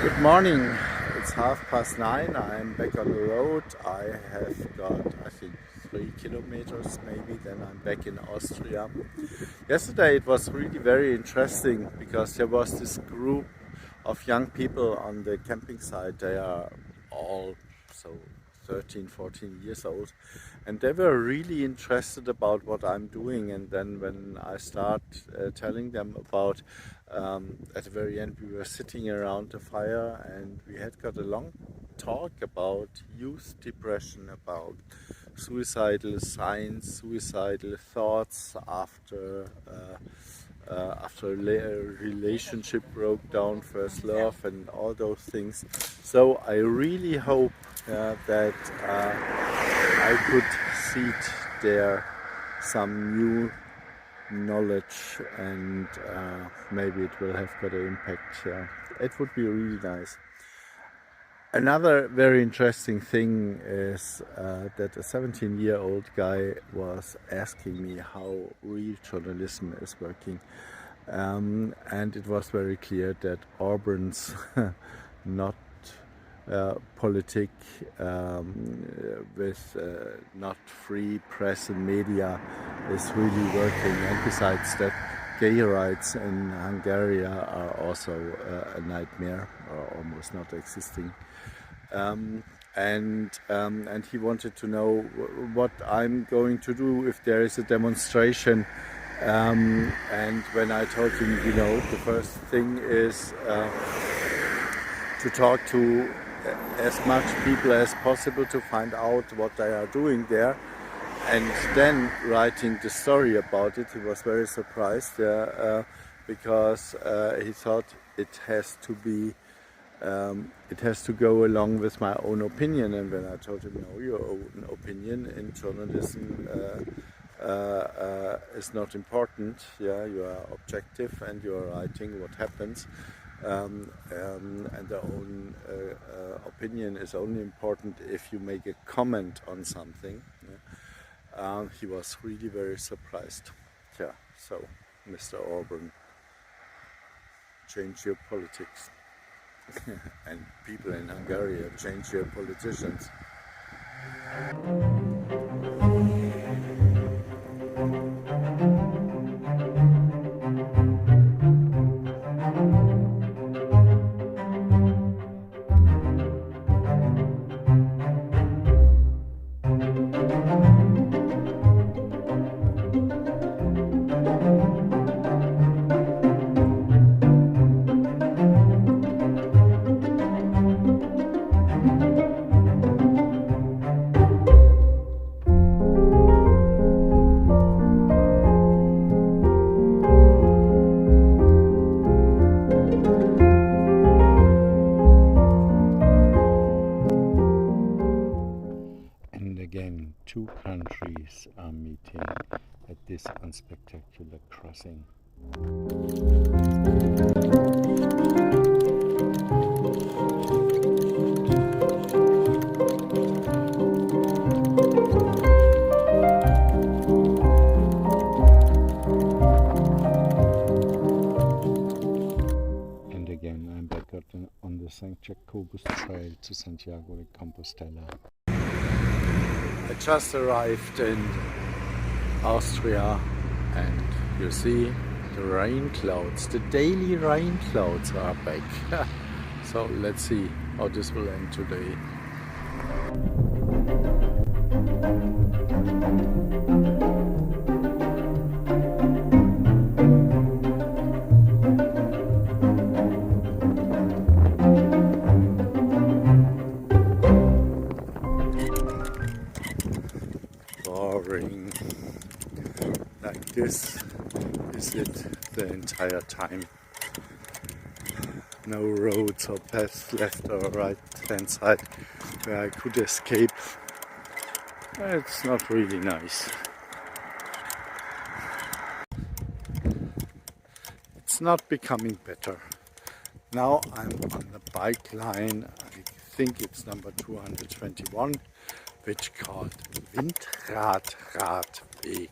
Good morning. It's 9:30. I'm back on the road. I have got, I think, 3 kilometers maybe. Then I'm back in Austria. Yesterday it was really very interesting because there was this group of young people on the camping site. They are all so 13, 14 years old, and they were really interested about what I'm doing. And then when I start telling them about, at the very end we were sitting around the fire and we had got a long talk about youth depression, about suicidal signs, suicidal thoughts after a relationship broke down, first love, and all those things. So I really hope that I could seed there some new knowledge, and maybe it will have got an impact. It would be really nice. Another very interesting thing is that a 17-year-old guy was asking me how real journalism is working. And it was very clear that Orban's not politic with not free press and media is really working. And besides that, gay rights in Hungary are also a nightmare, or almost not existing. And he wanted to know what I'm going to do if there is a demonstration. And when I told him, the first thing is to talk to as much people as possible to find out what they are doing there, and then writing the story about it. He was very surprised because he thought it has to go along with my own opinion. And when I told him, no, your own opinion in journalism is not important. You are objective and you are writing what happens, and the own opinion is only important if you make a comment on something. He was really very surprised. So Mr. Orban, change your politics. And people in Hungary have changed your politicians. And again, two countries are meeting at this unspectacular crossing. And again, I'm back on the St. Jacobus Trail to Santiago de Compostela. I just arrived in Austria, and you see the rain clouds, the daily rain clouds are back. So let's see how this will end today. Boring. Like this is it the entire time. No roads or paths left or right hand side where I could escape. It's not really nice. It's not becoming better. Now I'm on the bike line, I think it's number 221, which called Windradradweg,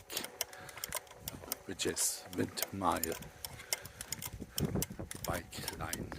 which is windmile bike line.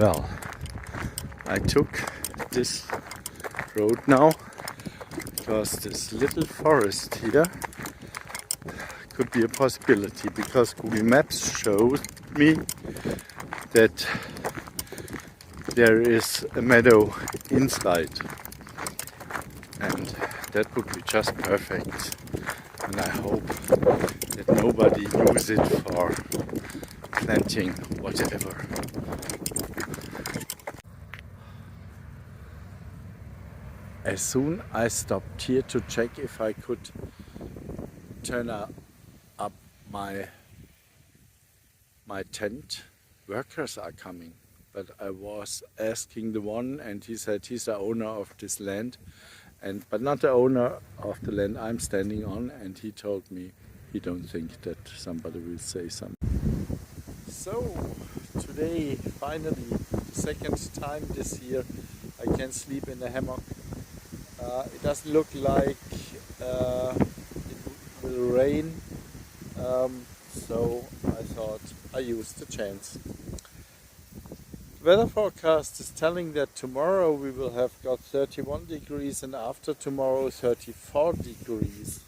Well, I took this road now because this little forest here could be a possibility, because Google Maps showed me that there is a meadow inside, and that would be just perfect, and I hope that nobody use it for planting whatever. As soon I stopped here to check if I could turn up my tent, workers are coming. But I was asking the one, and he said he's the owner of this land, but not the owner of the land I'm standing on, and he told me he don't think that somebody will say something. So today, finally, the second time this year, I can sleep in a hammock. It doesn't look like it will rain, so I thought I used the chance. Weather forecast is telling that tomorrow we will have got 31 degrees and after tomorrow 34 degrees.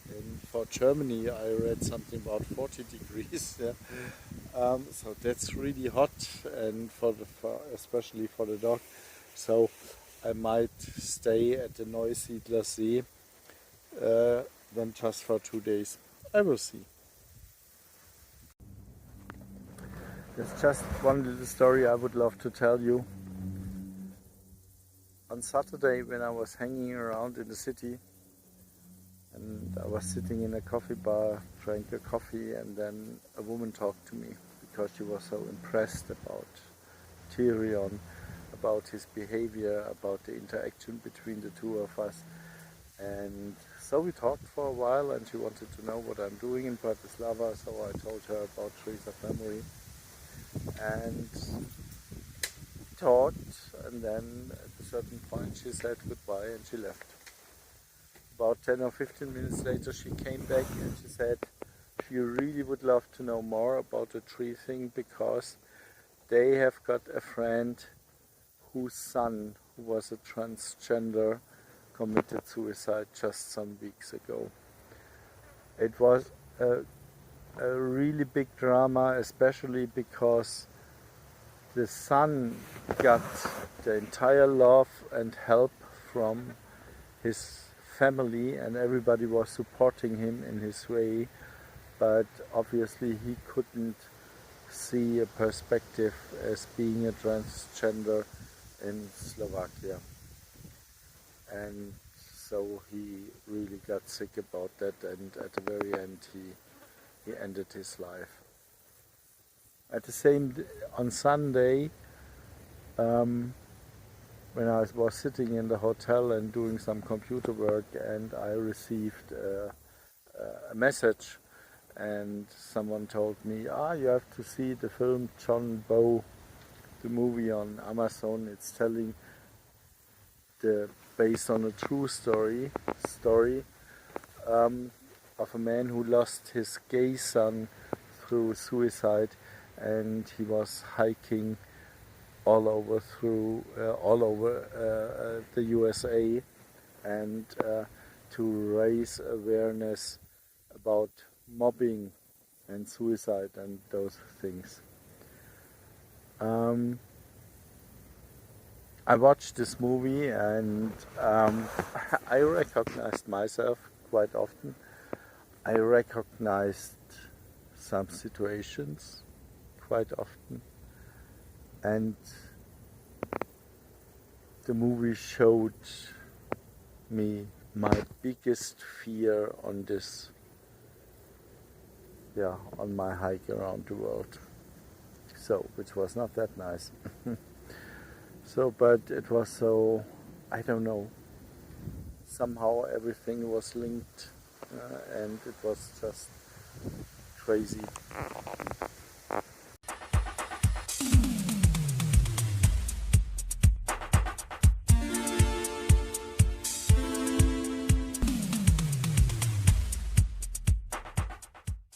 And for Germany I read something about 40 degrees. Yeah. So that's really hot, and especially for the dog. So I might stay at the Neusiedler See then just for 2 days. I will see. There's just one little story I would love to tell you. On Saturday, when I was hanging around in the city and I was sitting in a coffee bar, drank a coffee, and then a woman talked to me because she was so impressed about Tyrion, about his behavior, about the interaction between the two of us. And so we talked for a while, and she wanted to know what I'm doing in Bratislava, so I told her about Trees of Memory. And we talked, and then at a certain point she said goodbye and she left. About 10 or 15 minutes later she came back and she said she really would love to know more about the tree thing, because they have got a friend whose son, who was a transgender, committed suicide just some weeks ago. It was a really big drama, especially because the son got the entire love and help from his family, and everybody was supporting him in his way, but obviously he couldn't see a perspective as being a transgender in Slovakia. And so he really got sick about that, and at the very end he ended his life. At the on Sunday, when I was sitting in the hotel and doing some computer work, and I received a message, and someone told me, you have to see the film John Bow, the movie on Amazon. It's telling based on a true story of a man who lost his gay son through suicide, and he was hiking all over the USA, and to raise awareness about mobbing and suicide and those things. I watched this movie, and I recognized myself quite often. I recognized some situations quite often, and the movie showed me my biggest fear on this, on my hike around the world. So, which was not that nice. So, but it was so, I don't know, somehow everything was linked and it was just crazy.